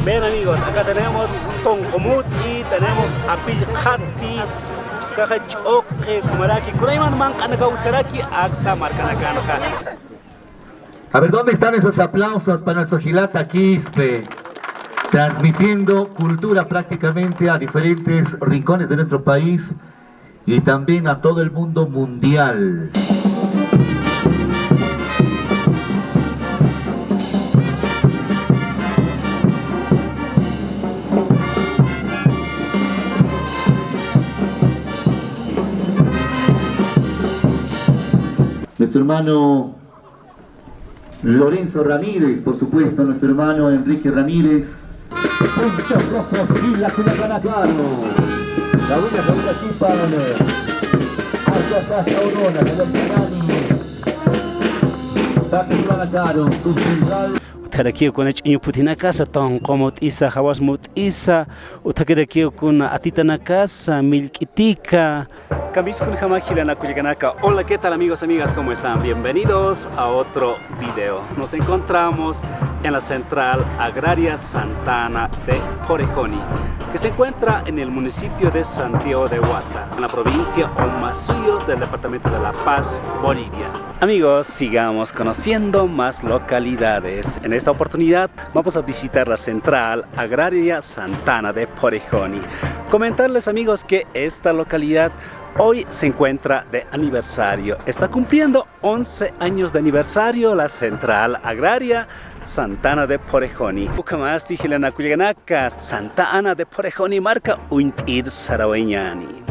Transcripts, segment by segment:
Ven amigos, acá tenemos Tonkomut y tenemos Apilhati, Chikachoke, Kumaraki, Kuraiman Mankanaka, Utkaraki, Aksa, Markanakanaja. A ver, ¿dónde están esos aplausos para nuestro Gilata Quispe? Transmitiendo cultura prácticamente a diferentes rincones de nuestro país y también a todo el mundo mundial. Nuestro hermano Lorenzo Ramírez, por supuesto, nuestro hermano Enrique Ramírez. Punchos rojos y la Cunacano. La buena familia aquí para hasta Aurora, de los Pirani. Taque Cunacano, su central. Utarakiyo kuna ch'inyo putina casa Tonkomut isa Hawasmut isa utakirakiyo kuna atitana casa milkitika. Hola, ¿qué tal amigos, amigas? ¿Cómo están? Bienvenidos a otro video. Nos encontramos en la Central Agraria Santana de Porejoni, que se encuentra en el municipio de Santiago de Huata, en la provincia Omasuyos del departamento de La Paz, Bolivia. Amigos, sigamos conociendo más localidades. En esta oportunidad vamos a visitar la Central Agraria Santana de Porejoni. Comentarles amigos que esta localidad hoy se encuentra de aniversario. Está cumpliendo 11 años de aniversario la Central Agraria Santana de Porejoni. Ukamasti Hilana Kuyaganaka, Santa Ana de Porejoni marca Uintir Saraweñani.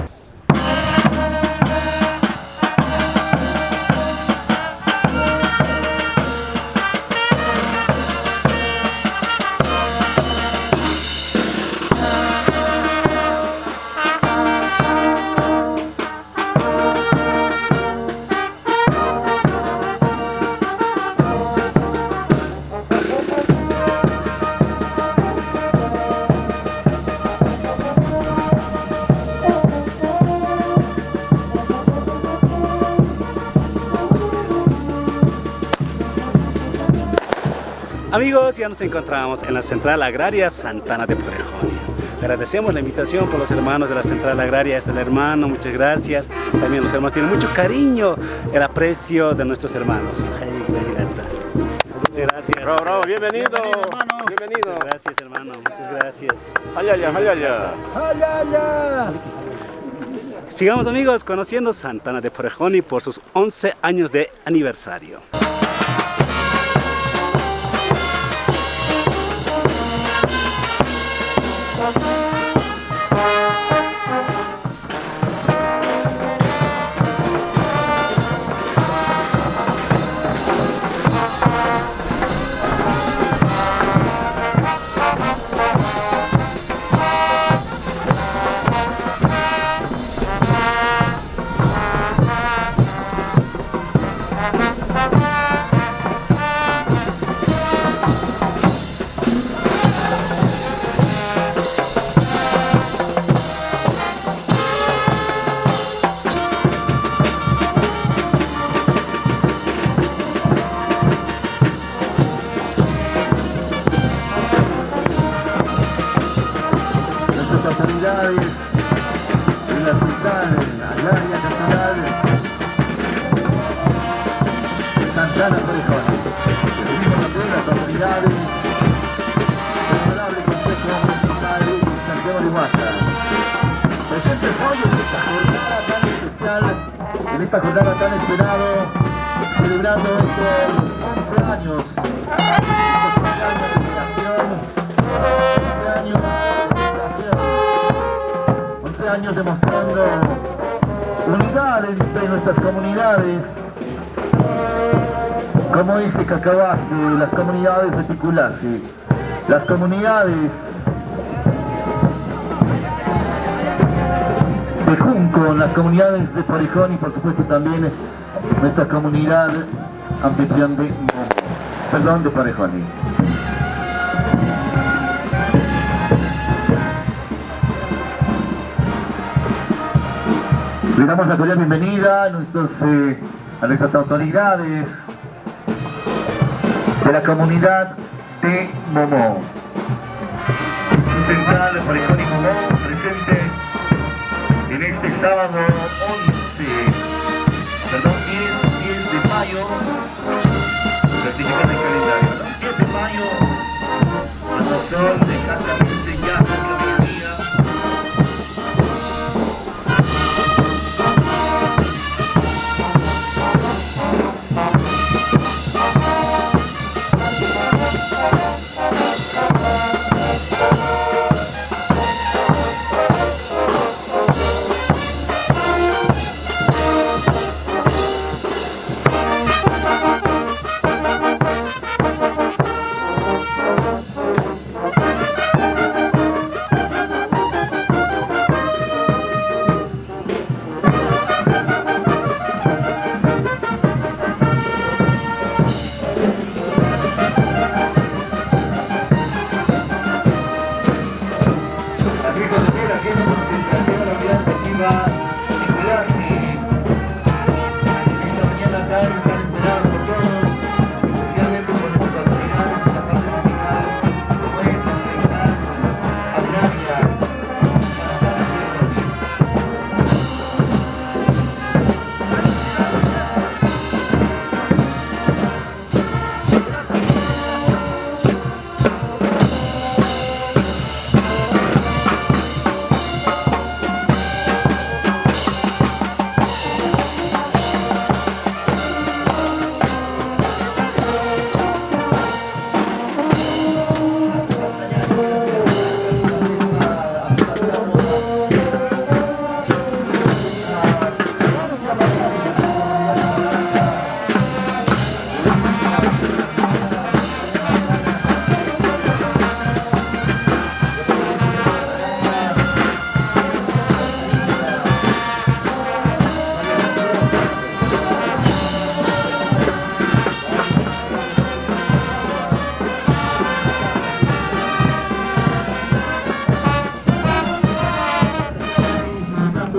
Amigos, ya nos encontramos en la Central Agraria Santana de Porejoni. Agradecemos la invitación por los hermanos de la Central Agraria. Es el hermano, muchas gracias. También los hermanos tienen mucho cariño, el aprecio de nuestros hermanos. Muchas gracias. Bravo, bravo, bienvenido. Hermano. Bienvenido. Muchas gracias, hermano. Muchas gracias. Hayaya, hayaya. ¡Hayaya! Sigamos amigos conociendo Santana de Porejoni por sus 11 años de aniversario. Autoridades de la Central Agraria Nacional Santana Porejoni. Seguimos también las autoridades del Honorable Consejo Municipal de Santiago de Huata. Presentes hoy en esta jornada tan especial, en esta jornada tan esperada, celebrando estos 11 años, estos 11 años de creación, 11 años años demostrando unidad entre nuestras comunidades, como dice Cacabaste, las comunidades de Piculasi, las comunidades de Junco, las comunidades de Porejoni y por supuesto también nuestra comunidad anfitrión de Porejoni. Le damos la cordial bienvenida a nuestras autoridades de la comunidad de Momó. Porejoni Mugó, presente en este sábado 10 de mayo, certificado de calendario, ¿no? 10 de mayo, cuando son exactamente ya el mediodía.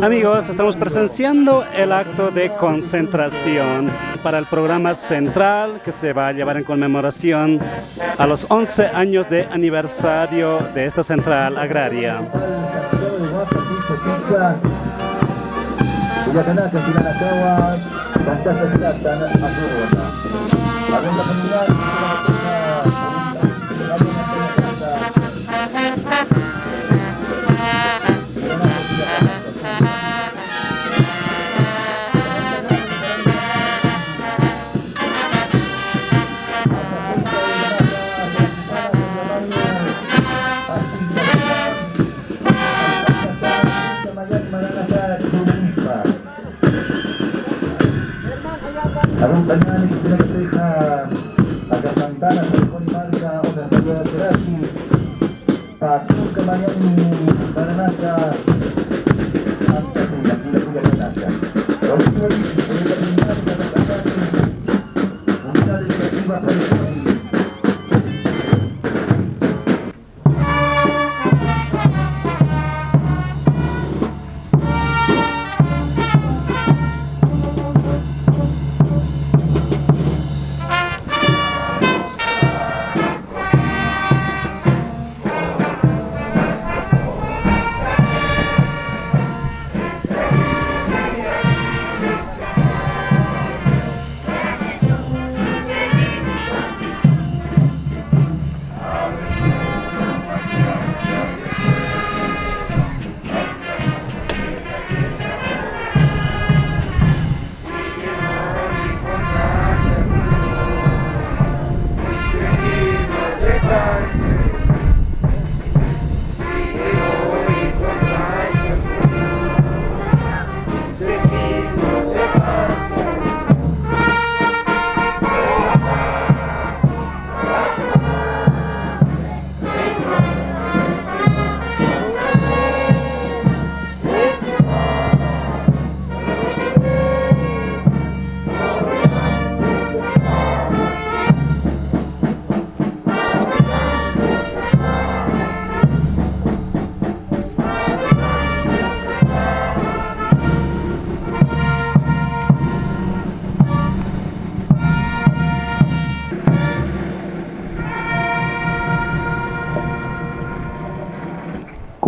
Amigos, estamos presenciando el acto de concentración para el programa central que se va a llevar en conmemoración a los 11 años de aniversario de esta central agraria. Acompañar y que se deja acá Santana, Porejoni Marca, otra salida de Cerati, Pachuca, Miami, Baranaca, hasta Cuya, Baranaca. Los últimos, por el calendario, unidad educativa Porejoni.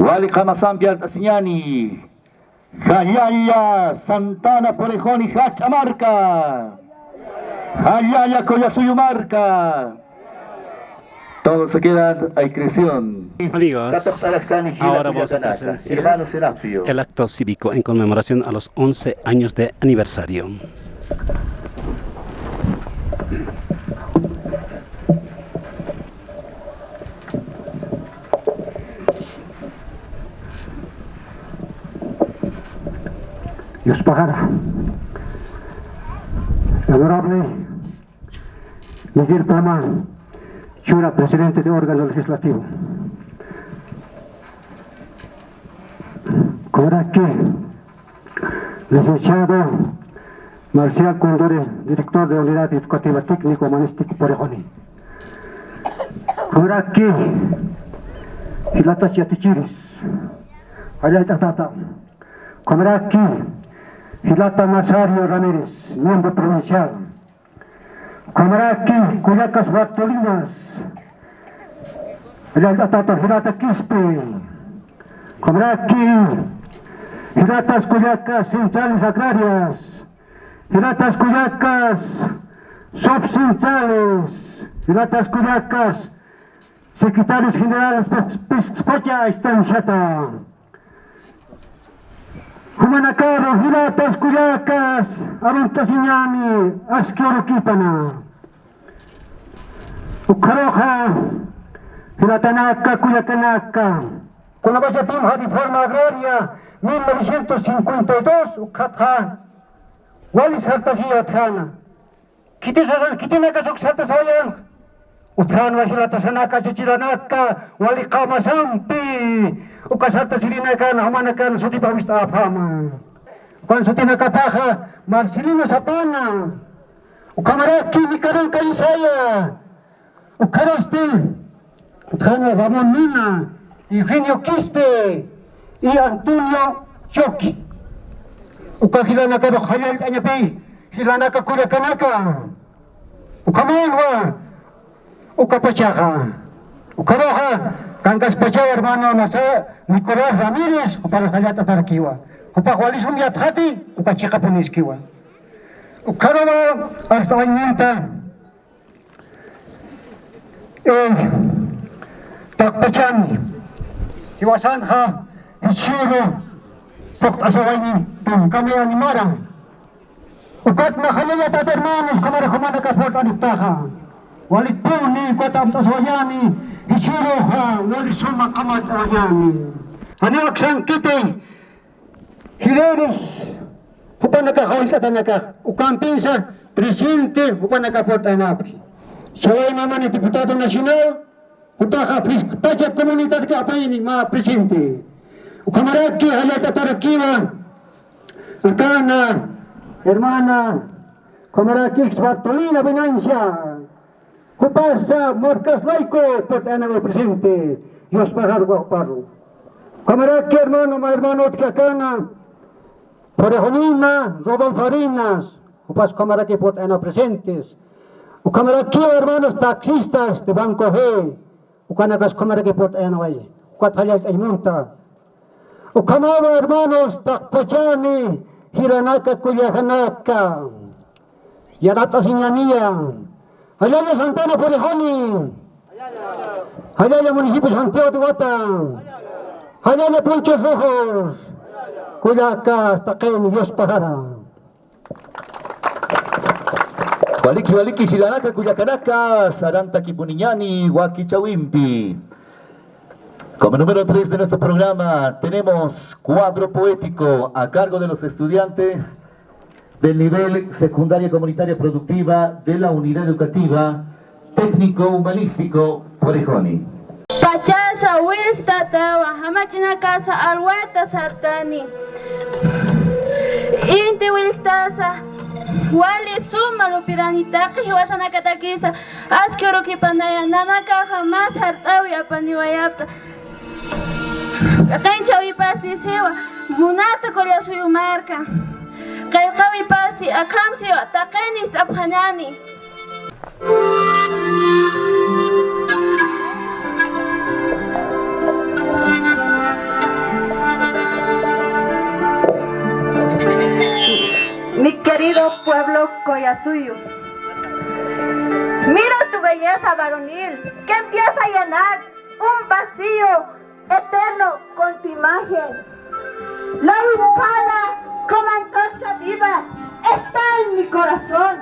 Wali Kamasampi Altasiñani, Jayaya Santana Porejoni Hachamarca, Jayaya Coyasuyumarca. Todos se quedan a discreción. Amigos, ahora vamos a presenciar el acto cívico en conmemoración a los 11 años de aniversario. Yospahara, honorable Miguel Tama, Chura, presidente de órgano legislativo. Coraqui, licenciado Marcial Condore, director de Unidad Educativa Técnico Humanístico Porejoni. Coraqui, Hilata Chiatichiris, Ayay Tatata. Coraqui, Hilata Masario Ramírez, miembro provincial. Comaraki, Cuyacas Bartolinas, Hilata Hilata Quispe, Comaraki, Hilatas Cuyacas Centrales Agrarias, Hilatas Cuyacas Subcentrales, Hilatas Cuyacas Secretarios Generales Pespacha Estanciata. Humanacaro, Hilatas Cuyacas, Arantasiñani, Asquiorukipana. Ucaroja, Hilatanaka, Cuyacanaka. Con la base de reforma agraria 1952, Ucatja, Wali Sartasía Trana. Kitinaka Suxartasayan, Utrana, Hilatasanaka, Chichiranaka, Wali Kamasampi. Ukasata silinakan, humanakan, suti pamista apama. Kung suti nakataha, Marcelino Sapana. Ukamaraki, Nicarang Kaisaya. Ukaraste, Utrana Ramon Mina, Eugenio Quispe, y Antonio Choki. Ukahilanaka Hayal Anyapi, Hilanaka Kurakanaka. Ukamanwa, Ukapachaha, Ukaroha. Kangas Pacha, hermano Nasa, Nicolás Ramírez, para Hayata Tarkiwa. Upa Walisum Yathati, Upa Chica Puniskiwa. Ukarava, Arstavanyanta, Takpachani, Iwasanha, Ichiro, Poktasawani, kami animara. Ukat Mahalaya hermanos, Kamarahumana Kapot Aniptaha. Walit Puni, Kwatam Taswayani. Ichiroha, Walisuma Kamat Ayani. Haniwaksan Kiti, Hileris, Hupanaka Holtatanaka, Ukampinsa, Presidente, Hupanaka Portanapi. Soy naman Diputado Nacional, Hutaka Pacha Comunidad Kapaini, Ma Presidente. Ukamaraki, Hayata Tarakiwa, Akana, Hermana, Kamaraki, Bartolina Venancia. Kupasa Marcas Laico, Portana presente, Dios pagar guaparu. Camaraki hermano Tkakana, Porejonina, Rodolfo Farinas, Upas Camaraki Portana presentes. Ucamaraki hermanos taxistas de Banco G, Ucanagas Camaraki Portana Valle, Cuatayat Aymunta. Ucamaba hermanos Takpachani, Hiranaka Cuyajanaka, Yarata Siñanía. Hayaya Santana Porejoni, Hayaya Municipio Santiago de Guata, Hayaya Punchos Rojos, Cuyacas, Taquén, Dios Pajara. Waliki Hilanaka Cuyacanacas, Aranta Kipuniñani, Huaquichawimpi. Como número 3 de nuestro programa tenemos cuadro poético a cargo de los estudiantes del nivel secundaria comunitaria productiva de la unidad educativa técnico-humanístico Porejoni. Pachasa Wiltatawa, Hamachina Casa Alhuerta Sartani. Inte Wiltasa, Wali Suma Lupiranitaki, Wasanakatakisa, Askeroki Panaya, Nanaka jamás Hartawi Apaniwayapta. Kanchawi Pasti Sewa, Munata Kolyasuyu Marca. Kawi Pasti, Akamsio, Takenis Abhanani. Koyasuyu. Mira tu belleza varonil que empieza a llenar un vacío eterno con tu imagen. La huipala como antorcha viva está en mi corazón,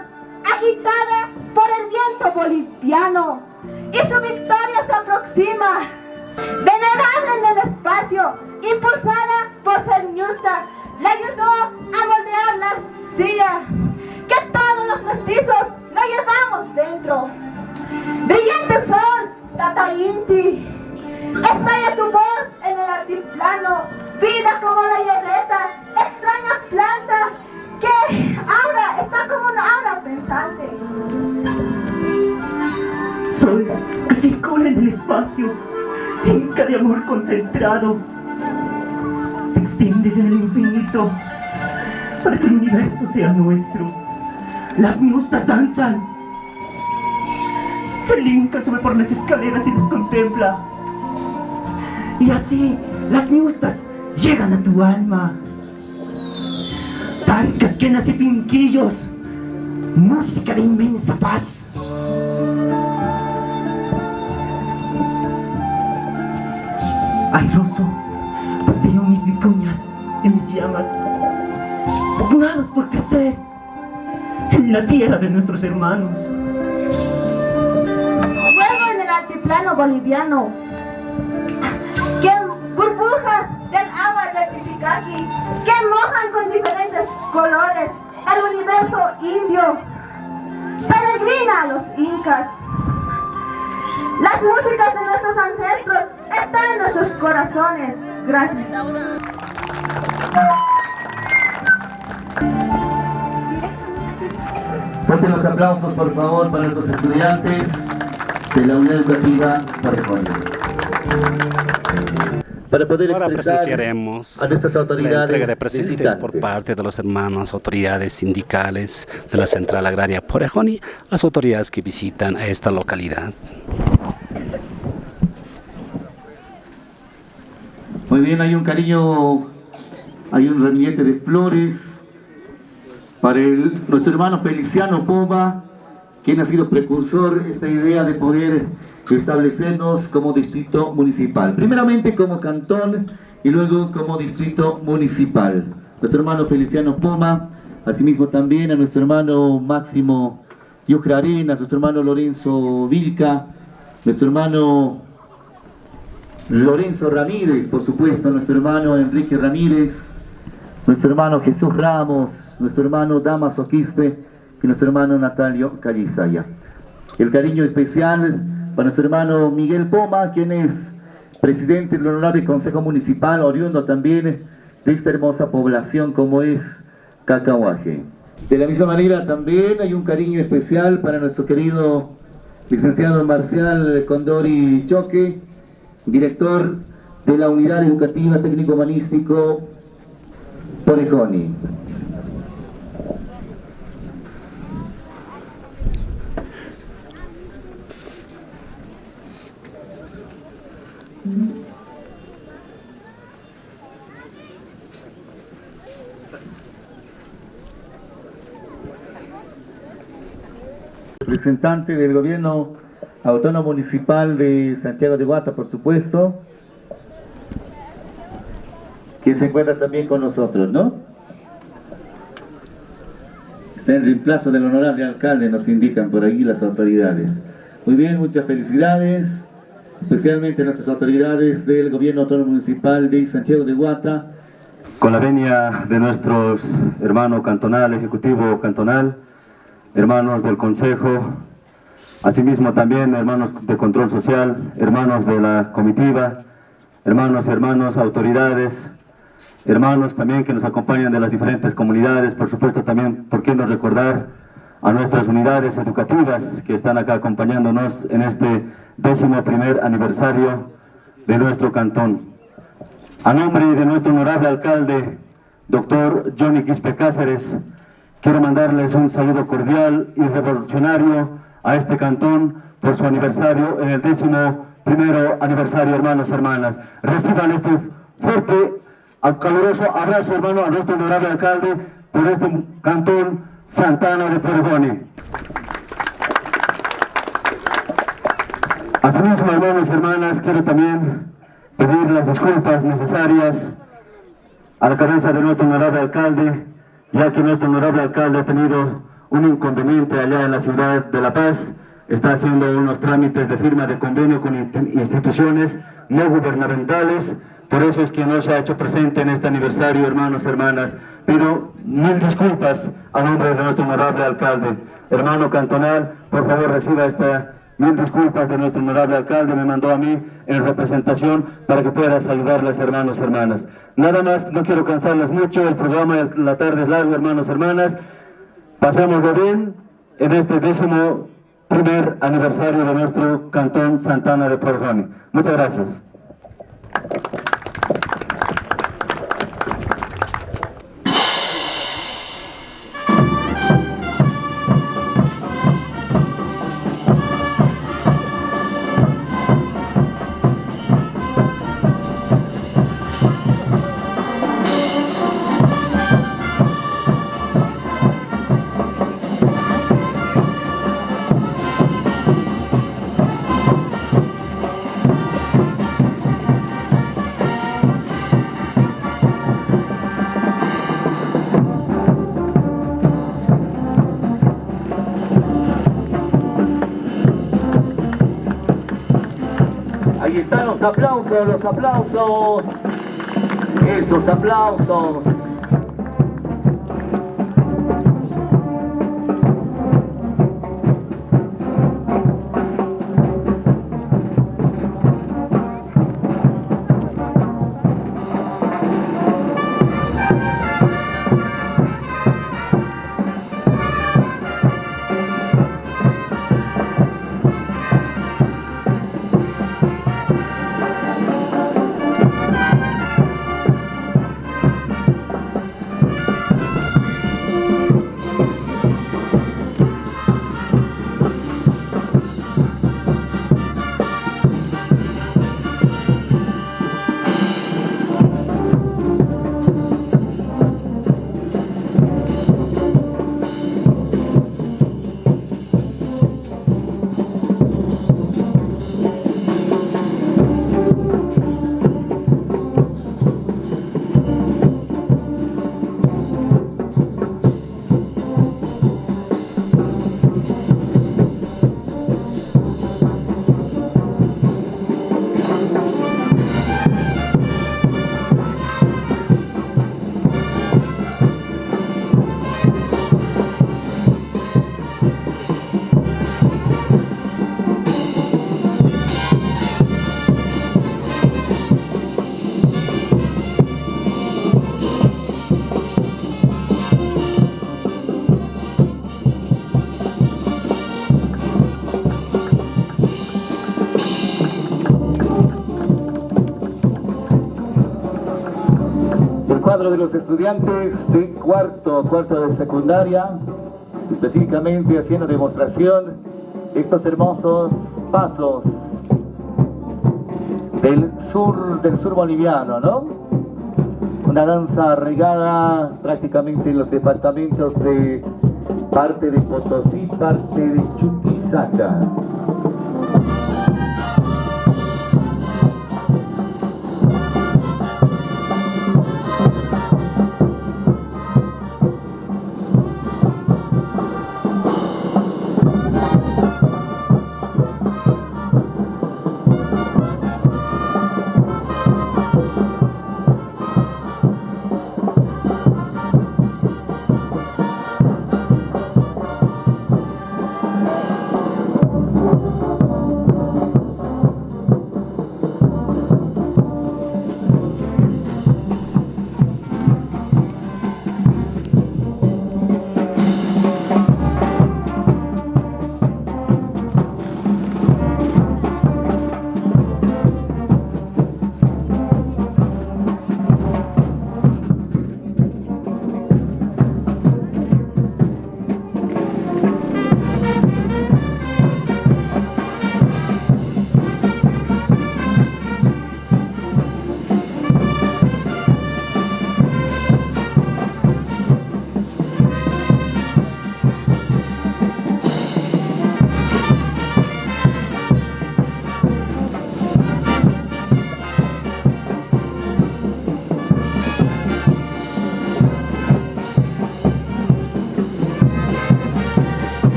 agitada por el viento boliviano, y su victoria se aproxima. Venerable en el espacio, impulsada por ser ñusta, le ayudó a moldear la arcilla que todos los mestizos lo llevamos dentro. Brillante sol, Tata Inti, estalla tu voz en el altiplano, vida como la hierreta, extraña planta que ahora está como una aura pensante. Soy casi cola en el espacio, inca de amor concentrado. Te extiendes en el infinito para que el universo sea nuestro. Las ñustas danzan. El inca sube por las escaleras y nos contempla. Y así las ñustas llegan a tu alma. Parcas, quenas y pinquillos, música de inmensa paz. Airoso, paseo mis vicuñas y mis llamas, pugnados por crecer en la tierra de nuestros hermanos. Fuego en el altiplano boliviano, que burbujas del agua del Titicaca que mojan con diferentes colores el universo indio, peregrina a los incas. Las músicas de nuestros ancestros están en nuestros corazones. Gracias. Fuertes los aplausos, por favor, para nuestros estudiantes de la Unidad Educativa Porejoni. Para poder Ahora expresar presenciaremos a nuestras la autoridades entrega de presentes visitantes por parte de los hermanos autoridades sindicales de la Central Agraria Porejoni, las autoridades que visitan a esta localidad. Muy bien, hay un cariño, hay un ramillete de flores para nuestro hermano Feliciano Poma, quien ha sido precursor de esta idea de poder establecernos como distrito municipal. Primeramente como cantón y luego como distrito municipal. Nuestro hermano Feliciano Poma, asimismo también a nuestro hermano Máximo Yucrarena, a nuestro hermano Lorenzo Vilca, nuestro hermano Lorenzo Ramírez, por supuesto, nuestro hermano Enrique Ramírez, nuestro hermano Jesús Ramos, nuestro hermano Damaso Quispe y nuestro hermano Natalio Calizaya. El cariño especial para nuestro hermano Miguel Poma, quien es presidente del Honorable Consejo Municipal, oriundo también de esta hermosa población como es Cacahuaje. De la misma manera también hay un cariño especial para nuestro querido licenciado Marcial Condori Choque, director de la Unidad Educativa Técnico-Humanístico Porejoni. Representante del Gobierno Autónomo Municipal de Santiago de Guata, por supuesto, quien se encuentra también con nosotros, ¿no? Está en reemplazo del honorable alcalde, nos indican por ahí las autoridades. Muy bien, muchas felicidades, especialmente a nuestras autoridades del Gobierno Autónomo Municipal de Santiago de Guata. Con la venia de nuestros hermanos cantonal, ejecutivo cantonal, hermanos del Consejo, asimismo también hermanos de control social, hermanos de la comitiva, hermanos, autoridades, hermanos también que nos acompañan de las diferentes comunidades, por supuesto también, ¿por qué no recordar a nuestras unidades educativas que están acá acompañándonos en este 11º aniversario de nuestro cantón? A nombre de nuestro honorable alcalde, doctor Johnny Quispe Cáceres, quiero mandarles un saludo cordial y revolucionario a este cantón por su aniversario, en el 11º aniversario, hermanos y hermanas. Reciban este fuerte, caluroso abrazo, hermano, a nuestro honorable alcalde por este cantón Santana de Porejoni. Asimismo, hermanos y hermanas, quiero también pedir las disculpas necesarias a la cabeza de nuestro honorable alcalde, ya que nuestro honorable alcalde ha tenido un inconveniente allá en la ciudad de La Paz, está haciendo unos trámites de firma de convenio con instituciones no gubernamentales, por eso es que no se ha hecho presente en este aniversario, hermanos y hermanas. Pido mil disculpas a nombre de nuestro honorable alcalde. Hermano cantonal, por favor reciba esta mil disculpas de nuestro honorable alcalde, me mandó a mí en representación para que puedas ayudarles, hermanos y hermanas. Nada más, no quiero cansarles mucho, el programa de la tarde es largo, hermanos y hermanas. Pasémoslo bien en este 11º aniversario de nuestro Cantón Santana de Porejoni. Muchas gracias. Ahí están los aplausos, esos aplausos. Cuadro de los estudiantes de cuarto de secundaria, específicamente haciendo demostración estos hermosos pasos del sur boliviano, ¿no? Una danza regada prácticamente en los departamentos de parte de Potosí, parte de Chuquisaca.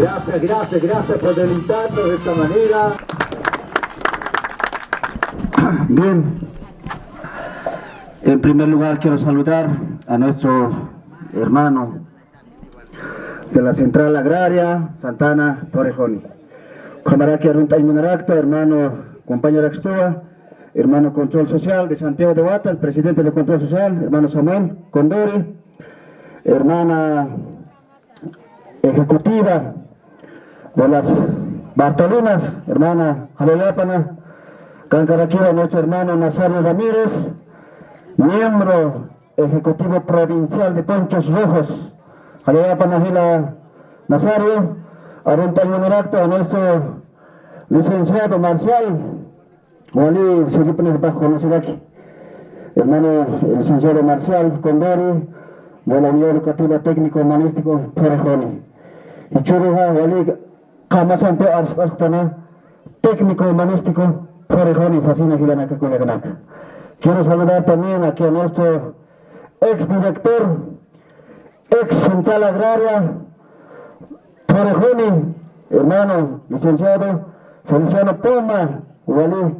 Gracias por deleitarnos de esta manera. Bien, en primer lugar quiero saludar a nuestro hermano de la Central Agraria Santana Porejoni. Camaraki Arunta Imunaracta, hermano compañero Axtoa, hermano Control Social de Santiago de Guata, el presidente del Control Social, hermano Samuel Condori, hermana ejecutiva de las Bartolinas, hermana Jaloyapana, Cancaraquiva, nuestro hermano Nazario Ramírez, miembro ejecutivo provincial de Ponchos Rojos, Jaloyapana Gila Nazario, Arunta Imunaracta, a nuestro licenciado Marcial, Wali Siripnes Bajo Nosidaki, hermano el licenciado Marcial Condori, de la Unidad Educativa Técnico Humanístico Porejoni. Y Churuja, Wali Kamasampe Arstastana, Técnico Humanístico Porejoni, Sasina Gilanaka Kuleganaka. Quiero saludar también aquí a nuestro exdirector, ex Central Agraria Porejoni, hermano licenciado Feliciano Poma, Wali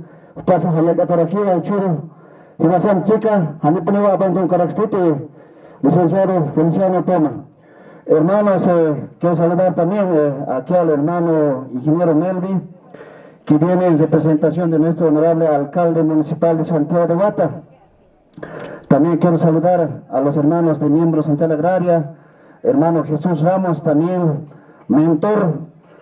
pasa a la Cataraquía, el Churu, y la San Chica, a mí ponía a un Caraxtite, licenciado Feliciano Poma. Hermanos, quiero saludar también aquí al hermano ingeniero Melvi, que viene en representación de nuestro honorable alcalde municipal de Santiago de Guata. También quiero saludar a los hermanos de miembros Central Agraria, hermano Jesús Ramos, también mentor,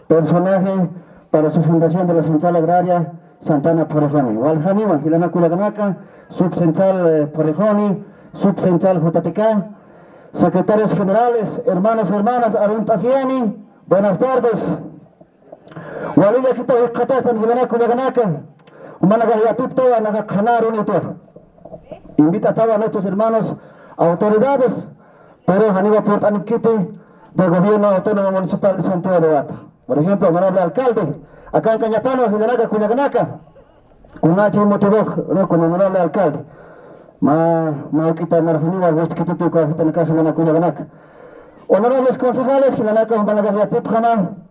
personaje para su fundación de la Central Agraria Santana Porejoni. Waljanima, Gilana Kulaganaka, Subcentral Porejoni, Subcentral JTK, secretarios generales, hermanos y hermanas, Arun Pasiani, buenas tardes. Walilla Quito Katastan, Gilana Kulaganaka, Humanagayatip toda Nagacanar Unitor. Invita a todos nuestros hermanos, autoridades, pero Haniba Portanikite, del Gobierno Autónomo Municipal de Santiago de Guata. Por ejemplo, honorable alcalde, acá en Cañatano, Gilanaca, Cuyaganaka, con H. Motivó, no, con honorable alcalde. Maukita Marjaniva, Westkititu, Kajitanaka, Gilanaca, Cuyaganaka. Honorables concejales, Gilanaca, Humanagayatip Hanan,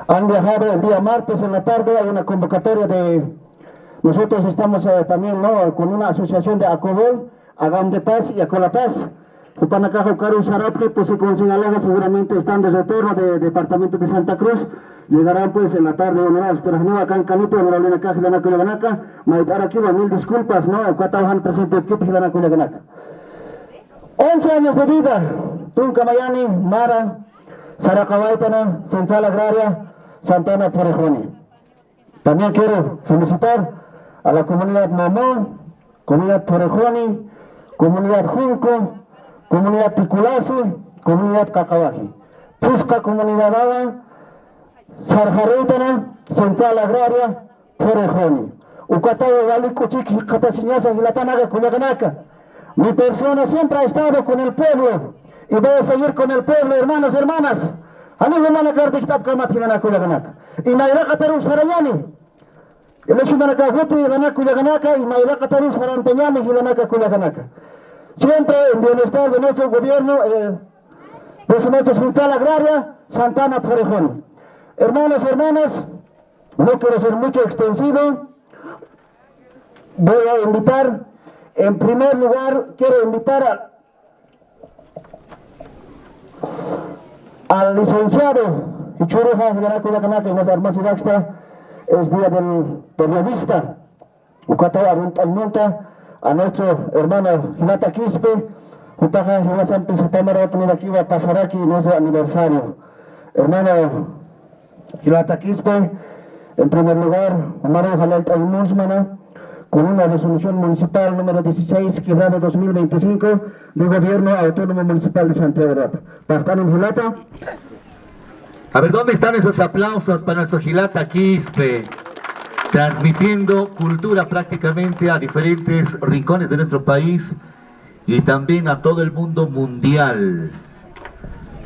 han viajado el día martes en la tarde, hay una convocatoria de... Nosotros estamos también, ¿no?, con una asociación de Acobol, Agam de Paz y Acola Paz. Upanacajo Caru Sarapri, pues se considerará seguramente están de retorno del departamento de Santa Cruz. Llegarán pues en la tarde honorables, pero no acá en Canito, honorable Naca, Gilana Cuyaganaka, Maitar aquí, mil disculpas, ¿no? Cuatajan presente aquí, Gilana Cuyaganaka. 11 años de vida, Tuncamayani, Mara, Saracabaitana, Central Agraria, Santana Porejoni. También quiero felicitar a la comunidad Mamón, comunidad Porejoni, comunidad Junco, comunidad Ticulasi, comunidad Cacabaji, Pusca comunidad Ada, Sarjareitana, Central Agraria, Porejoni. Ucatayo Galico Chiqui, Catasiñasa, Gilatanaga, Cuyaganaka. Mi persona siempre ha estado con el pueblo y voy a seguir con el pueblo, hermanos, hermanas. A mí me van a quedar de Kitab Kamatigana, Cuyaganaka. Y Nairaka Perú Sarayani. El hecho de Nakajuti, Gilanaka, Cuyaganaka, y Nairaka Perú Saranteñani, Gilanaka, Cuyaganaka. Siempre en bienestar de nuestro gobierno, de nuestra Central Agraria, Santana Porejoni. Hermanos, hermanas, no quiero ser mucho extensivo, voy a invitar, en primer lugar, quiero invitar al licenciado Ichureja Gilanacuyaganaka y Nazar Masidaxta, es día del periodista, Ucata Arunta, a nuestro hermano Gilata Quispe, Utaja Gilasan Pisatamara, aquí va a pasar aquí nuestro aniversario. Hermano Gilata Quispe, en primer lugar, Omar Jalal Taimunsmana, con una resolución municipal número 16, quebrada 2025, del Gobierno Autónomo Municipal de Santiago de Guata. ¿Pastan en Gilata? A ver, ¿dónde están esos aplausos para nuestro Gilata Quispe? Transmitiendo cultura prácticamente a diferentes rincones de nuestro país y también a todo el mundo mundial.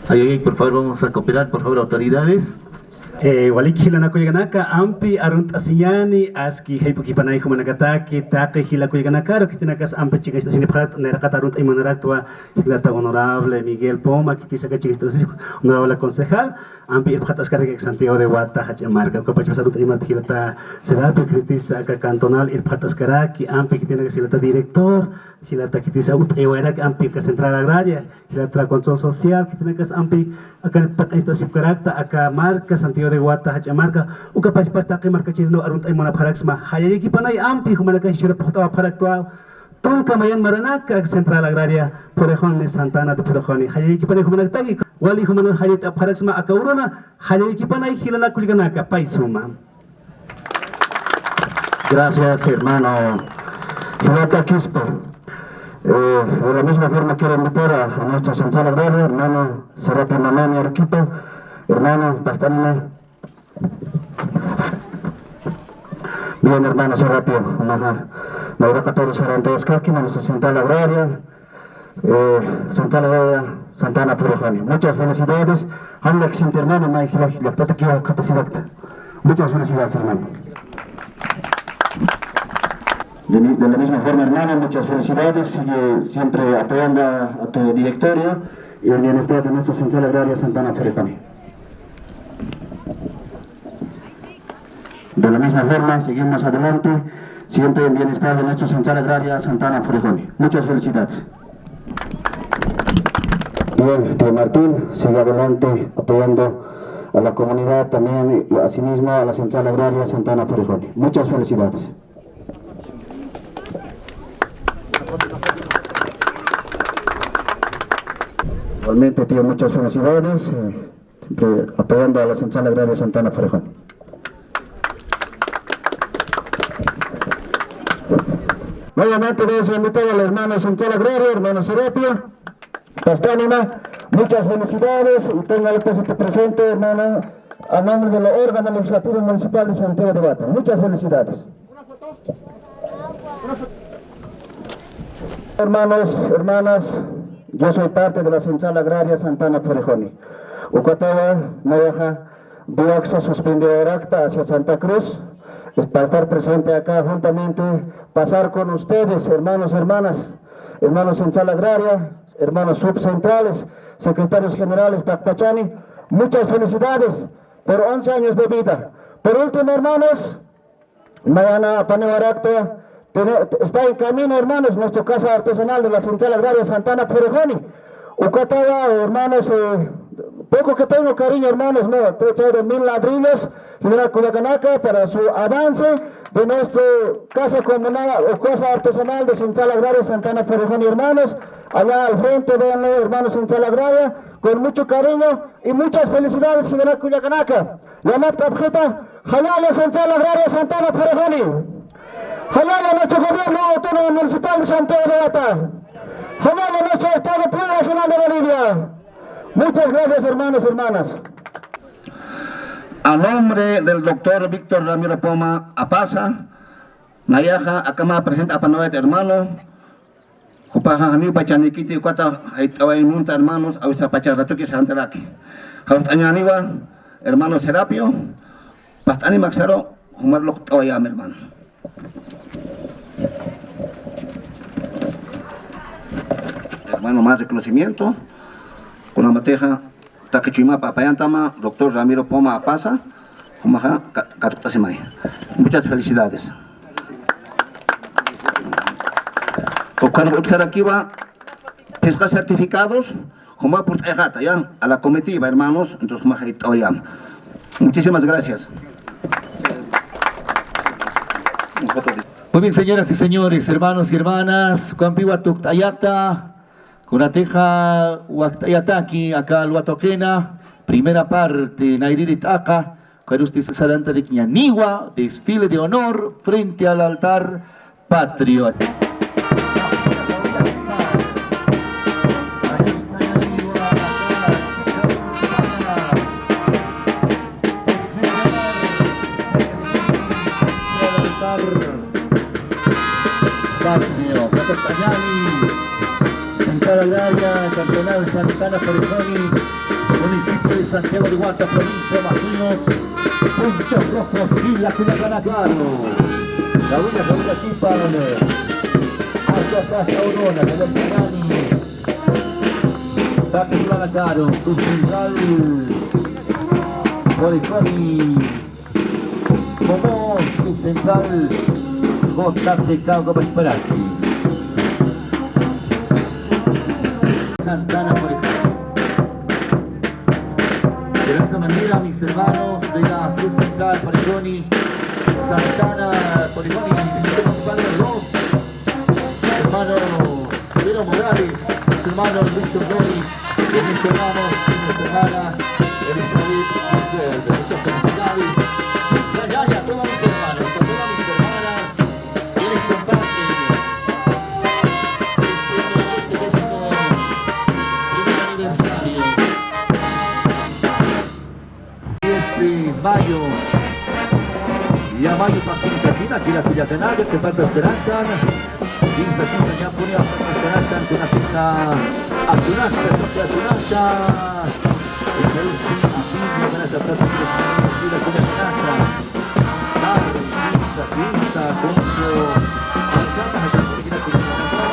Ahí, por favor, vamos a cooperar, por favor, autoridades. Walik hilana kuyaganaka ampi arunt asiyani aski heipuki panay humanakataki take hila kuyaganakaro kitinakas ampi chica esta sini prat nerakata arunt imanaraktwa hilata honorable Miguel Poma kitisaka chica esta honorable concejal ampi irpatas karek Santiago de Guata hachamarca kapach arunt imat hilata serapi kritisaka cantonal irpatas karaki ampi kitinakas hilata director hilata kitisa ut ewarak ampi ka central agraria hilata control social kitinakas ampi akan pat esta sipkarakta aka marca Santiago de Guata hachamarca uka pasta que marca chino arunt imana paraxma hayaki panay ampi humanaka hishura pota paraktua tonka mayan maranaka central agraria Porejón Santana de Porejón hayaki panay humanaka wali humana hayat paraxma aka urona hayaki panay hilana kuliganaka paisuma. Gracias, hermano Hilata Quispe. De la misma forma quiero invitar a nuestra central agraria, hermano Serapi Manami Arequipa, hermano Pastanina. Bien, hermano Serapi, Maura 14 Sarante Escáquina, nuestra central agraria, central agraria Santana Porejón. Muchas felicidades. Muchas felicidades, hermano. De la misma forma, hermano, muchas felicidades, sigue siempre apoyando a tu directorio y el bienestar de nuestra central agraria Santana Porejón. De la misma forma, seguimos adelante, siempre en bienestar de nuestra central agraria Santana Porejón. Muchas felicidades. Bien, tío Martín, sigue adelante apoyando a la comunidad también y asimismo a la central agraria Santana Porejón. Muchas felicidades. Igualmente, tío, muchas felicidades, siempre apoyando a la central agraria Santana Porejón. Nuevamente vamos a invitar al hermano central agrario, hermano Serapio, Pastánima, muchas felicidades y tenga el presidente presente, hermano, a nombre del órgano legislativo municipal de Santiago de Guata. Muchas felicidades. Hermanos, hermanas, yo soy parte de la central agraria Santana Porejón. Ucatawa, Nayaja, Biaxa suspendió el acta hacia Santa Cruz. Es para estar presente acá juntamente, pasar con ustedes, hermanos, hermanas, hermanos central agraria, hermanos subcentrales, secretarios generales Tacpachani. Muchas felicidades por 11 años de vida. Por último, hermanos, mañana Panevaracta está en camino, hermanos, nuestra casa artesanal de la central agraria Santana Porejón. Ucatawa, hermanos, poco que tengo cariño, hermanos, no, te he echado 1000 ladrillos General Cuyacanaca para su avance de nuestra casa comunal o casa artesanal de Central Agraria Santana Porejón. Hermanos, allá al frente, véanlo, hermanos Central Agraria, con mucho cariño y muchas felicidades, General Cuyacanaca. Llamar tarjeta, Jalala Central Agraria Santana Porejón. Jalala nuestro gobierno autónomo municipal de Santiago de Guata. Jalala nuestro Estado Plurinacional de Bolivia. Muchas gracias, hermanos, hermanas. A nombre del doctor Víctor Ramiro Poma Apasa, Nayaja, Akama presenta a Panoet, hermano, Jupaja Hanil Pachanikiti, Cuata, Munta, hermanos, Ausa Pacharatuki, Santaraki. Jautañaniwa, hermano Serapio, Pastani Maxaro, Jumarlo Tawayam, hermano. Hermano, más reconocimiento. Con la mateja Takechima Papayantama, doctor Ramiro Poma Apasa, Humaja Carutasimay. Muchas felicidades. Okarakiwa, pesca certificados, Huma por ya a la comitiva, hermanos, entonces muchísimas gracias. Muy bien, señoras y señores, hermanos y hermanas, Campiwa Tuktayata. Kunateja Waktayataki, acá Luatoquena, primera parte, Nairirit Aka, Karusti Sarantarikña Niwa, desfile de honor frente al altar patriota. Central Agraria, Cantonal Santana Porejón, municipio de Santiago de Huanta, provincia de Masuños, Punchos Rojos y la Cuyacanacaro. La buena aquí para acá está Aurora, la del Canani. Taque Cuyacanacaro, subcentral Porejoni. Como subcentral Gotarte Cauco Pesperati. Santana Porejoni. De la misma manera, mis hermanos de la subcentral Porejoni, Santana Porejoni, estamos ocupando los hermanos Severo Morales, su hermano Luis Tordoni, y mis hermanos y nuestra hermana Elizabeth Isbel. Muchas felicidades. Ya, a todos mis hermanos, a todas mis hermanas, quienes comparten este décimo primer aniversario. Mayo y a mayo pasó un casino aquí la Cuyacanal, que falta esperanza. Quinza ya ponía falta esperanza ante una fija Atunaxa, el toque Atunaxa. El Perú sin afirma con esa plata de la Cuyacanal. Quinza, Concho, Alcata, acá se quiere Cuyacanal.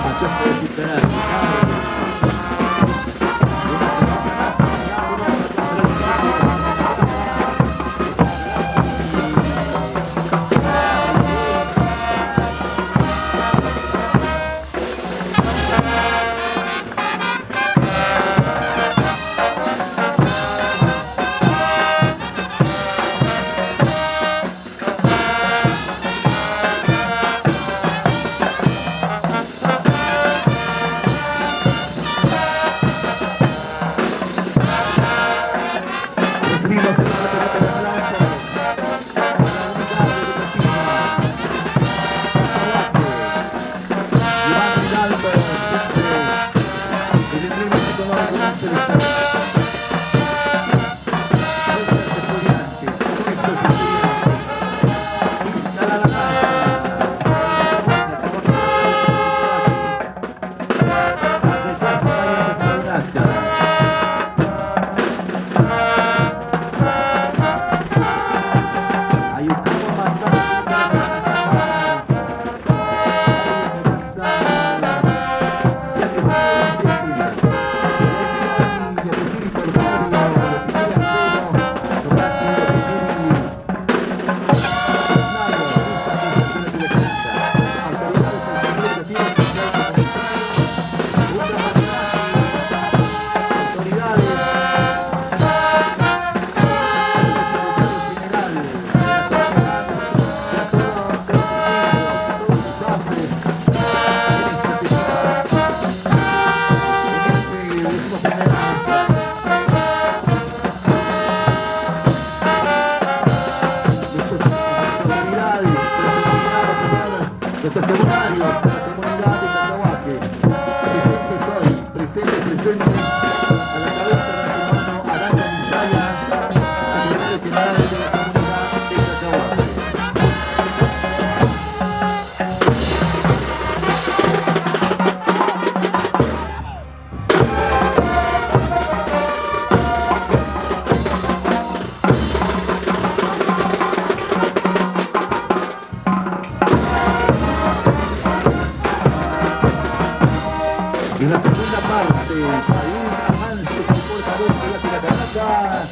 Acá se quiere Cuyacanal. Los comunarios de la comunidad de Cacahuaque, presentes a la cabeza de nuestro hermano Aranda Misaya, secretario general de la comunidad de Cacahuaque. En la segunda parte, Farid Amance, con portavoz de la Cuyacanal,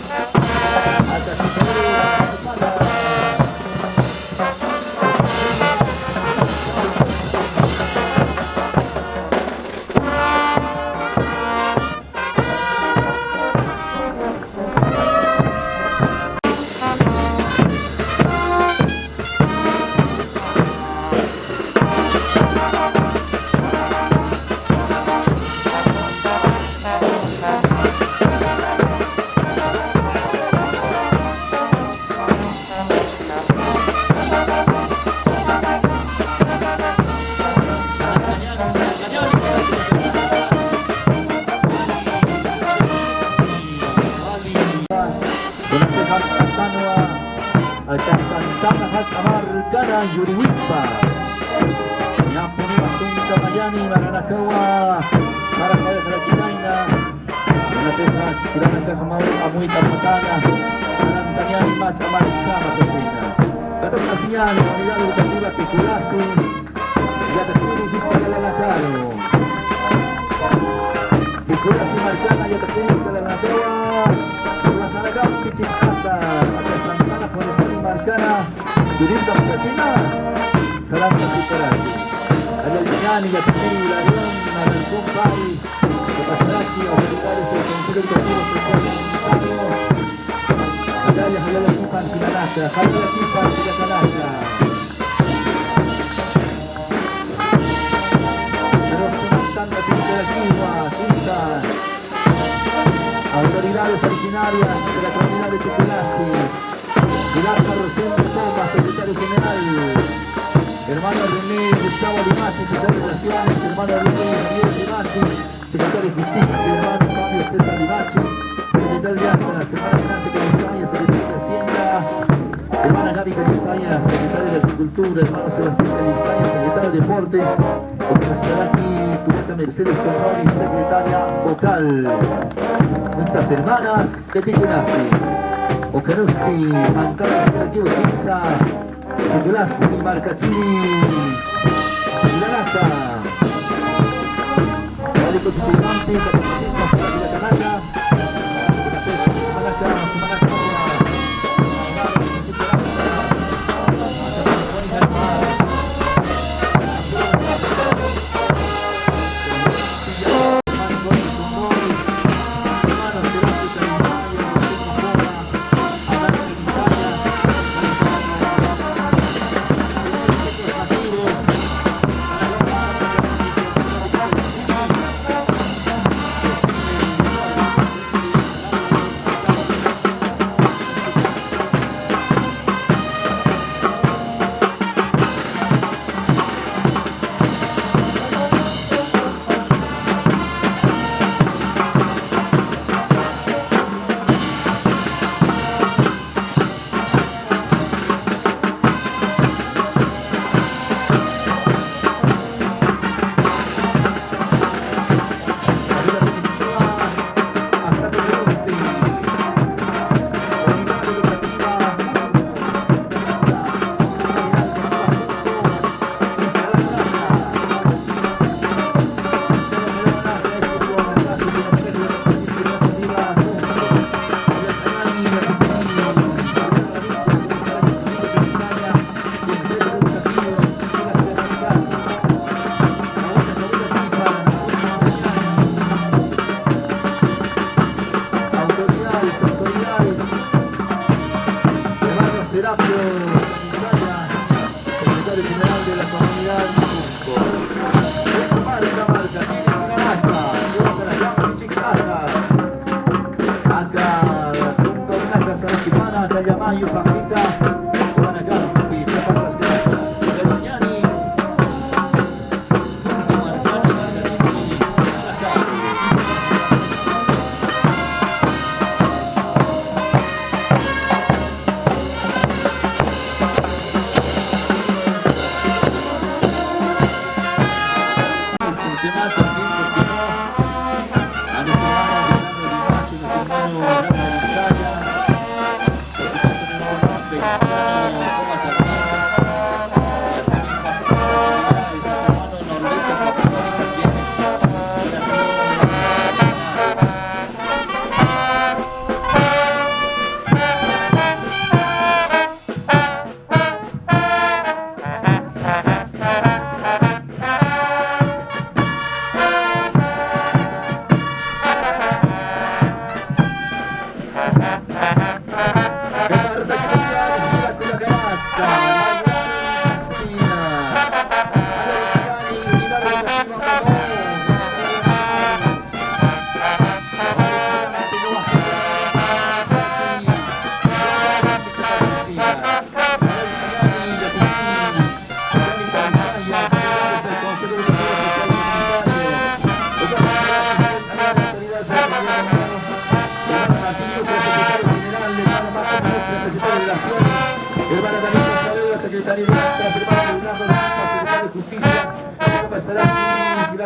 hasta Santana Hasamar Gana Yuriwipa Yampuni Matunta Mayani Maranakawa Sarakaya Trakinaina Señal, unidad educativa Teculasi, ya te tiene fiscal la caro. Teculasi Marcana, ya te tiene fiscal la caro. La Sanagam Pichicata, la Santana Porejoni Marcana, Durita Casina, Salam Superati. Al ya te tiene la León, al Compari, de Pasaraki, autoridades del Consejo Educativo Social Comunitario. Hadaya Hayala Kipan Kilanaka, Hayala Kipan Kilanaka. Representantes interactivas, INSA, autoridades originarias de la comunidad de Teculasi, Pilar Rosendo Toma, secretario general, hermano René Gustavo Limachi, secretario de Relaciones, hermano René Javier Limachi, secretario de Justicia, hermano Fabio César Limachi, secretario de Acta, hermana Ignacio Comisaya, secretario de Hacienda, hermana Gaby Comisaya, secretario de Agricultura, hermano Sebastián Comisaya, secretario de Deportes, como estará aquí Julieta Mercedes Corroni, secretaria vocal. Nuestras hermanas de Teculasi, Ocanusti, Mancala Interactivo Pizza, Teculasi, Marcachini, Lanata, Valico Chichimontes, Acopacitos, Villa Canaca,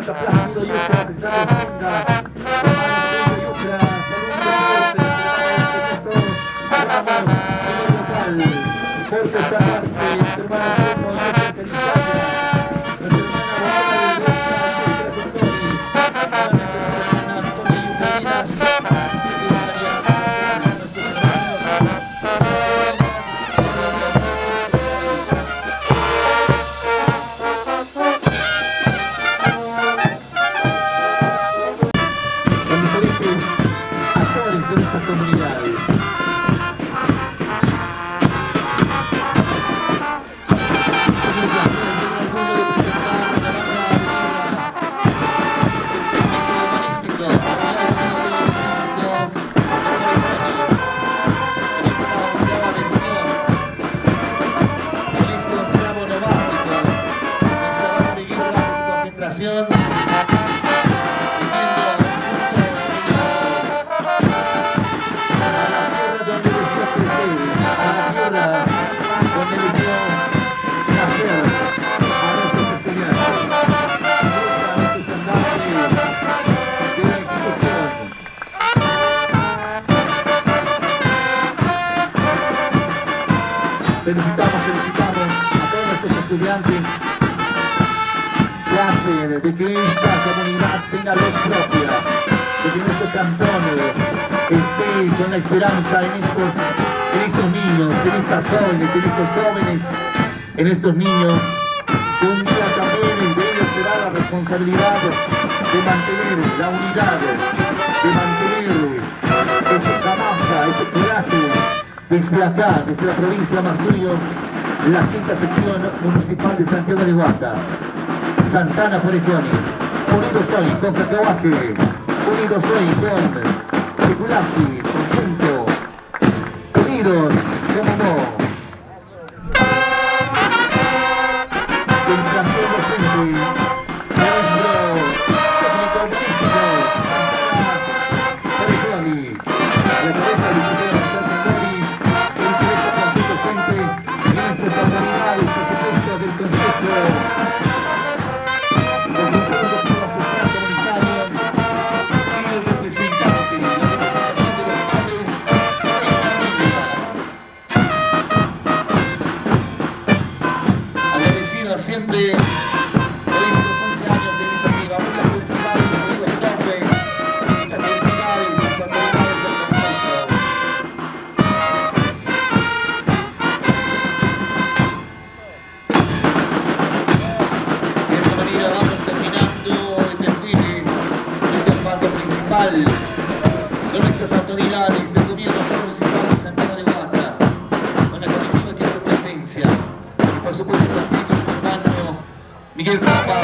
Plácido Yucra, secretario de Hacienda, hermano Yucra, Fuerte esta parte, nuestra hermana Bruno y Ángel Calizaya, nuestra hermana Bárbara de Delta, nuestra hermana Antonia Yucarinas, secretaria, nuestros hermanos, con diferentes actores de nuestras comunidades. Felicitamos a todos nuestros estudiantes que hacen de que esta comunidad tenga voz propia, de que nuestro cantón esté con la esperanza en estos niños, en estas jóvenes, en estos jóvenes, en estos niños, que un día también de ellos será la responsabilidad de mantener la unidad, de mantener esa camasa, ese coraje. Desde acá, desde la provincia de Masuyos, la quinta sección municipal de Santiago de Guata, Santana Porejoni, unidos hoy con Cacahuaque, unidos hoy con Teculasi, conjunto, unidos como no. El campeón docente, nuestro técnico artístico, Santana Porejoni, la cabeza del ingeniero nuestras autoridades, por supuesto, del Consejo Social Comunitario y el representante, la representación de los padres en la agradecido siempre por estos 11 años de iniciativa. Muchas felicidades, queridos López, muchas felicidades a las autoridades del Consejo. De nuestras autoridades del gobierno municipal de Santiago de Guata, con la comitiva que hace presencia, y por supuesto también nuestro hermano Miguel Papa,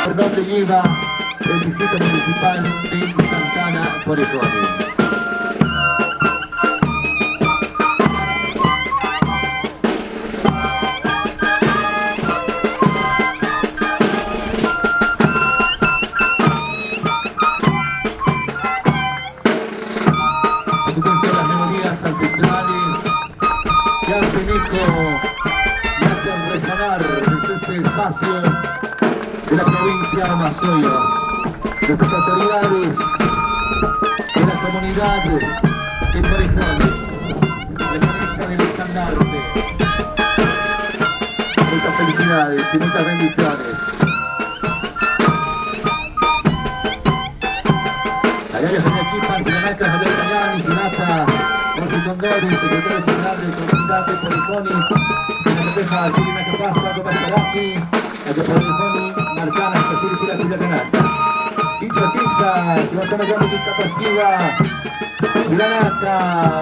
por donde lleva el distrito municipal de Santana Porejoni. Ancestrales que hacen eco y hacen resonar desde este espacio de la provincia de Masuyos. Nuestras autoridades de la comunidad de Porejoni, de la mesa del estandarte. Muchas felicidades y muchas bendiciones. Allá ya tenía aquí Pantinanaca, Javier Cañán, Ginata, Jorge Condori, secretario general de comunidad de Porejoni, la Repeja, Kirina Capasa, Copastaraki, la de Porejoni, Marcana, Casir, Kira, Kira, Canata. Pizza, Kimasana, Yami, Capasquiva, Gilanata,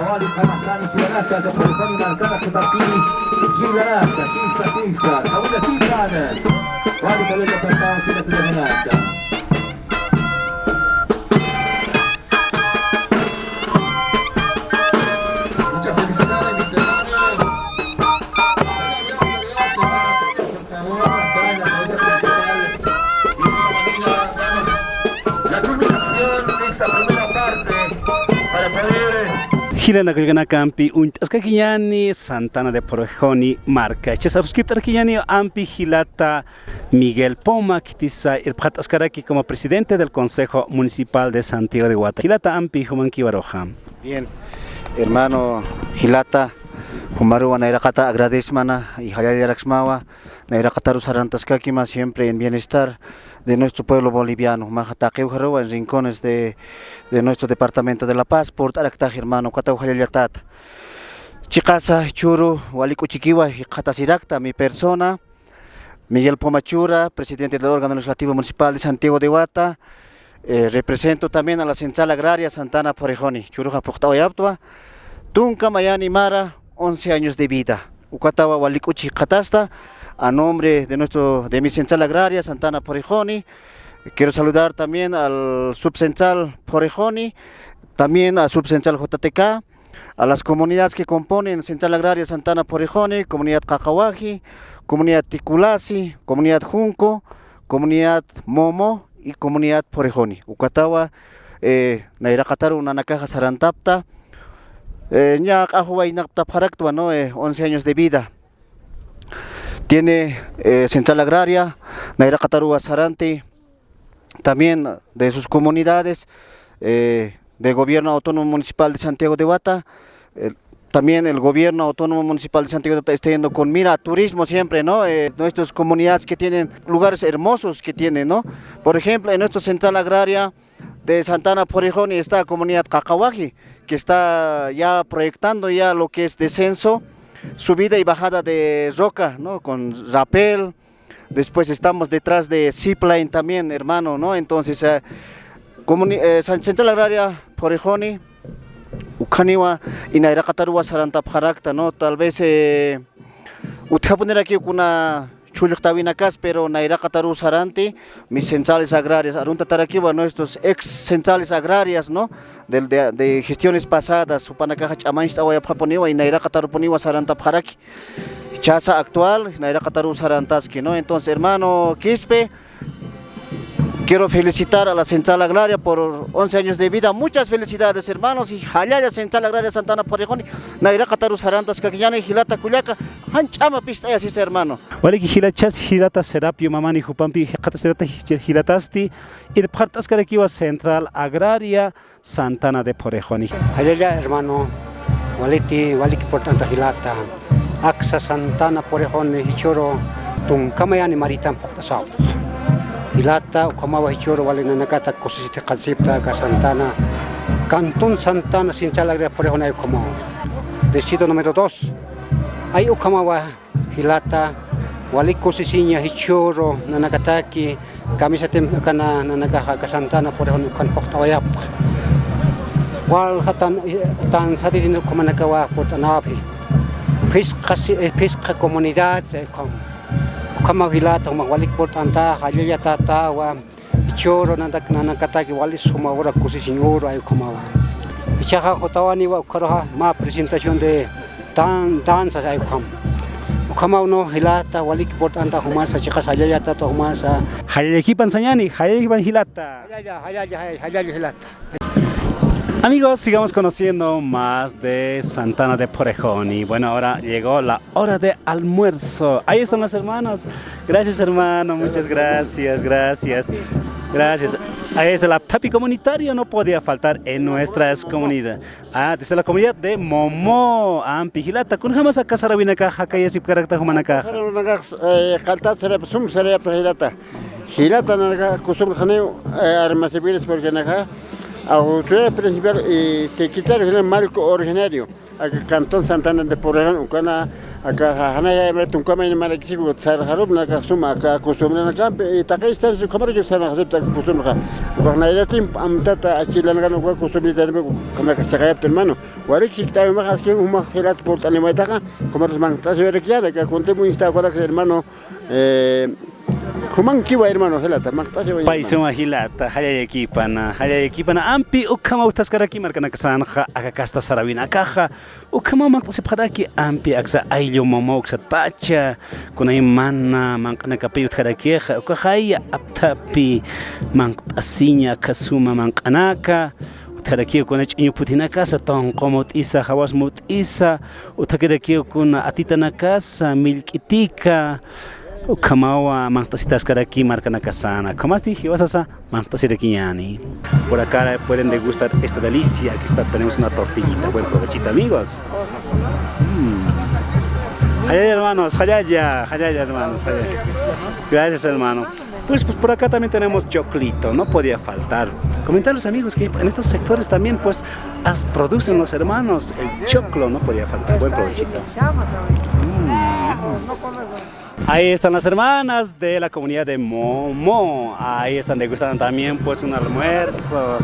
Wali, Hamasani, Gilanata, de Porejoni, Marcana, Capapini, Gilanata, Pizza, Kabuya, Titan, Wali, Cabello, Cantao, Kira, Kira, Canata. Hilana Gulgana Campi, Ascaquiani, Santana de Porejoni, Marca. Chesaruscriptor Quillani, Ampi Hilata Miguel Poma, Kitisa, el Prat Ascaraki como presidente del Consejo Municipal de Santiago de Guata. Hilata Ampi, Humanqui Baroja. Bien, hermano Hilata, Humaru Nairakata, agradezmana y Hayayaraxmawa, Nairakataru Sarantaskakima, siempre en bienestar de nuestro pueblo boliviano, Majataqueujaroa, en rincones de nuestro departamento de La Paz, por Aractaj, hermano, Cuataujayatat. Chicasa, Churu, Waliku Chiquiwa, y Catasirakta, mi persona, Miguel Pomachura, presidente del órgano legislativo municipal de Santiago de Guata. Represento también a la Central Agraria Santana Porejoni, Churuja Puctaoyaptua, Tunca Mayani Mara, 11 años de vida. Ucatawa Walikuchi Catasta, a nombre de mi Central Agraria Santana Porejoni. Quiero saludar también al Subcentral Porejoni, también al Subcentral JTK, a las comunidades que componen Central Agraria Santana Porejoni, comunidad Cacahuaji, comunidad Ticulasi, comunidad Junco, comunidad Momo y comunidad Porejoni. Ucatawa, Nairakataru, Nanakaja Sarantapta, Ñak Ahuay Naptapharaktua, 11 años de vida. Tiene Central Agraria, Nairakataru Sarante, también de sus comunidades, del Gobierno Autónomo Municipal de Santiago de Guata. También el Gobierno Autónomo Municipal de Santiago de Guata está yendo con mira a turismo siempre, ¿no? Nuestras comunidades que tienen lugares hermosos que tienen, ¿no? Por ejemplo, en nuestra Central Agraria de Santana Porejoni está la comunidad Cacahuaji, que está ya proyectando ya lo que es descenso, subida y bajada de roca, ¿no? Con rapel. Después estamos detrás de zipline también, hermano, ¿no? Entonces, Central Agraria Porejoni, Ucaniwa y Nairakataruwa Sarantapharakta, ¿no? Tal vez usted va a poner aquí una Chuluktavinacas, pero Nairakataru Sarante, mis centrales agrarias, Arunta Tarakiwa, nuestros ex centrales agrarias, ¿no? De gestiones pasadas, Supanacaja Chamainsta Wayapaponiwa y Nairakataru Poniwa Sarantapharaki. Chaza actual, Nairakataru Sarantaski, ¿no? Entonces, hermano Quispe, quiero felicitar a la Central Agraria por 11 años de vida. Muchas felicidades, hermanos. Y Jalaya Central Agraria Santana Porejoni, Nairakataru Sarantas, Caquillana y Gilata Culiaca, Hanchama Pista, así es, hermano. Waliki Hilachas, Hilata Serapio, Mamani, Jupampi, Jataserata, Hilatasti, y el Partas Caraquiva Central Agraria Santana de Porejoni. Jalaya, hermano, Waliki por tanta Hilata, Axa Santana Porejoni, Hichoro, Tuncamayani Maritan Portasao. Hilata, Ukamawa Hichoro, Valinanakata, Cosiste Calcipta, Santana, Cantón Santana, Central Agraria Porejoni, como decido número 2. Hay Ukamawa Hilata, Waliko Sisiña, Hichoro, Nanakataki, Camisa Tempacana, Nanakaja, Santana Porejoni, Canpoctawayapta. Wal Hatan Sadino Comanakawa, Portanapi. Pesca comunidad, Ukamawa Hilata, Walik Portanta, Halaya Tatawa, Hichoro, Nanakataki, Walis Sumawara, Cosisiñoro, Ayukomawa. Hichaja Hotawani, Ukaraha, ma presentación de danzas Ayukam. Ukamau no Hilata, Walik Portanta, Humasa, Chicas Halaya Tata, Humasa. Hayayakipan Sañani, Hayayakipan Hilata. Hayaya Hilata. Amigos, sigamos conociendo más de Santana de Porejoni. Bueno, ahora llegó la hora de almuerzo. Ahí están los hermanos. Gracias, hermano. Muchas gracias, gracias. Gracias. Ahí está la tapi comunitaria, no podía faltar en nuestras comunidades. Desde la comunidad de Momo, Ampijilata. ¿Con jamás acá sarabinaca, jacayasip carácter humanaca? Caltat será sum será Hilata. Hilata naga kusum khaneu armasibiles porque naga. Autoridad principal y secretario general Marco Originario, acá Cantón Santana de Porejoni, Ucana, acá Hanaya Tuncama y Maraquigo, Sarjarub, Nakasuma, acá Costumbre Nakamp, y Takistan, su cámara que se acepta Costumbre. Cuando hay tiempo, Amtata, Achilangano, Costumbre de como que se cae hermano. Warixi, que más que un majerat por Tanemataja, como los mantas de Requiara, que conté muy está ahora que hermano. Humankiwa hermano Hilata, Paisuma Hilata, Hayayakipana, Ampi, Ukama Utaskaraki, Marcanakasanja, Akakasta Sarabina Caja, Ukama Maksipharaki, Ampi, Axa Ayo Momoxat Pacha, Kunaimana, Mankanakapi Harakeja, Ukahaya, Aptapi, Mankasinya, Kasuma Mankanaka. utarakiyo kuna chiñu putina casa ton como tisa hawas mutisa utakirakiyo kuna atita na casa milkitika Kamawa mantasitas karaki marcana casana. Kamasti hiwasasa mantasirakiñani. Por acá pueden degustar esta delicia. Aquí tenemos una tortillita. Buen provechito, amigos. Hayaya, hermanos, hayaya hermanos, hayaya. Gracias, hermano. Pues por acá también tenemos choclito, no podía faltar. Comentarles, amigos, que en estos sectores también pues producen los hermanos el choclo, no podía faltar. Buen provechito. Ahí están las hermanas de la comunidad de Momo. Ahí están degustando también pues un almuerzo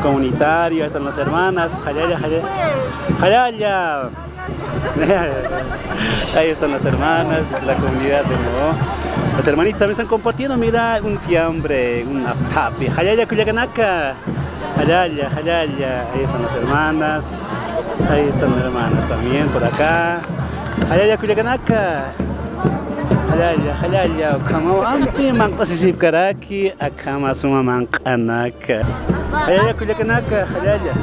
comunitario. Ahí están las hermanas. Hayaya. Ahí están las hermanas de la comunidad de Momo. Las hermanitas también están compartiendo, mira, un fiambre, una tapi. Hayaya Cuyacanaka. Hayaya. Ahí están las hermanas. Ahí están las hermanas también por acá. Hayaya Cuyacanaka. Hayaya, kama ampi mangtasisip karaki, akama suma mangkanaka. Hayaya Cuyacanaka, hayaya.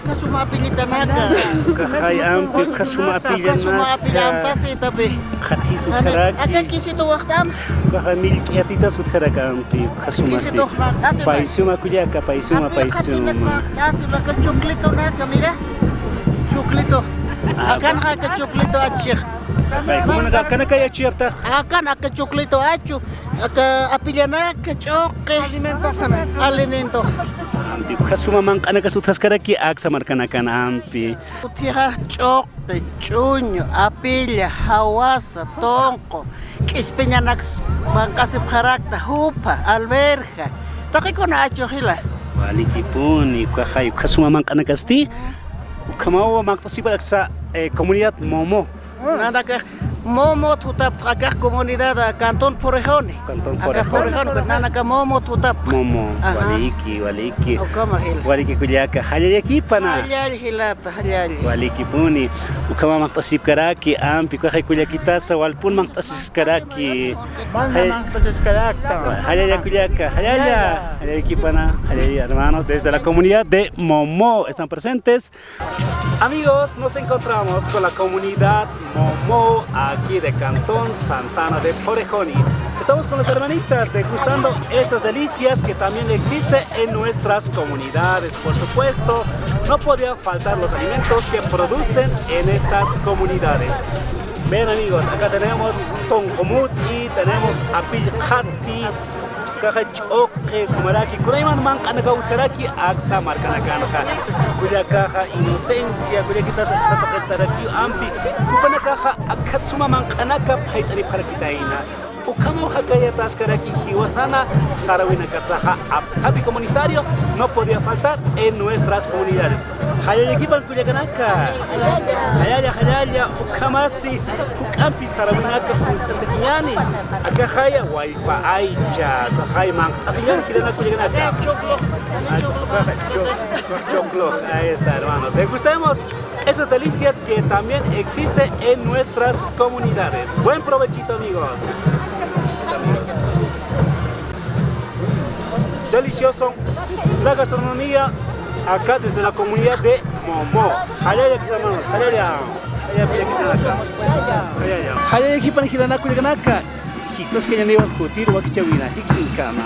Kasuma apilitanaka. Kahay ampi kasuma apilitanaka. Kasuma apilamtasi tabi. Khatisu karaki. Aka kisito waktam. Kahay milki atita sutkaraka ampi kasuma ati. Paisuma kuyaka, paisuma. Asi baka choklito naka, mira. Choklito. Akan haka choklito achik. ¿Cómo no kana kaya chiyapta? Akan aka choklito achu. Aka apilianaka choque. Alimento. Ampi kasuma mangkana kasutas karaki aksa markana kana ampi. Tira choque, chuño, apilla, hawasa, tonco. Kispiñanax mangkasip karakta, hupa, alberja. Toki kona achu hila. Walikipuni kahay kasuma mangkana kasti. Kamawa magtasipa sa comunidad Momo. Nada que Momo tutap acá comunidad Cantón Porejón. Cantón Porejón. Nada que Momo tutap. Momo. Waliki. Waliki kuyaka. Hayayaki pana. Hayali. Waliki puni. Ukama magtasip karaki ampi kahay kuyakita sa walpun magtasis karaki. Hayaya kuyaka. Hayayaki pana. Hayaya hermanos desde la comunidad de Momo están presentes. Amigos, nos encontramos con la comunidad Momo aquí de Cantón Santana de Porejón. Estamos con las hermanitas degustando estas delicias que también existen en nuestras comunidades. Por supuesto, no podían faltar los alimentos que producen en estas comunidades. Ven amigos, acá tenemos toncomut y tenemos apilhati. Kahachoke, kumaraki, kuraiman man kanaka utkaraki, aksa markanakanaha. Kuyakaha inocencia, kuyakita sa toketaraki ampi, kupanakaha akasuma man kanaka paitani parakitaina. Ukamo hakaya taskaraki hiwasana, sarawina kasaha, aptapi comunitario, no podía faltar en nuestras comunidades. Hayayakipan kuyakanaka. Hayaya, ukamasti, ukampi sarawinaka, kaskakiñani. Akahaya, waipa aicha, kahaya mang. Asiñan hilana kuyakanaka. Choclo, ahí está, hermanos. Degustemos estas delicias que también existen en nuestras comunidades. Buen provechito, amigos. Delicioso la gastronomía acá desde la comunidad de Momo. Hayaya, hermanos, hayaya. Hayaya, kipan hilana kuyakanaka. Hikos que ya no iba a jutir, wakichawina, hiksinkama.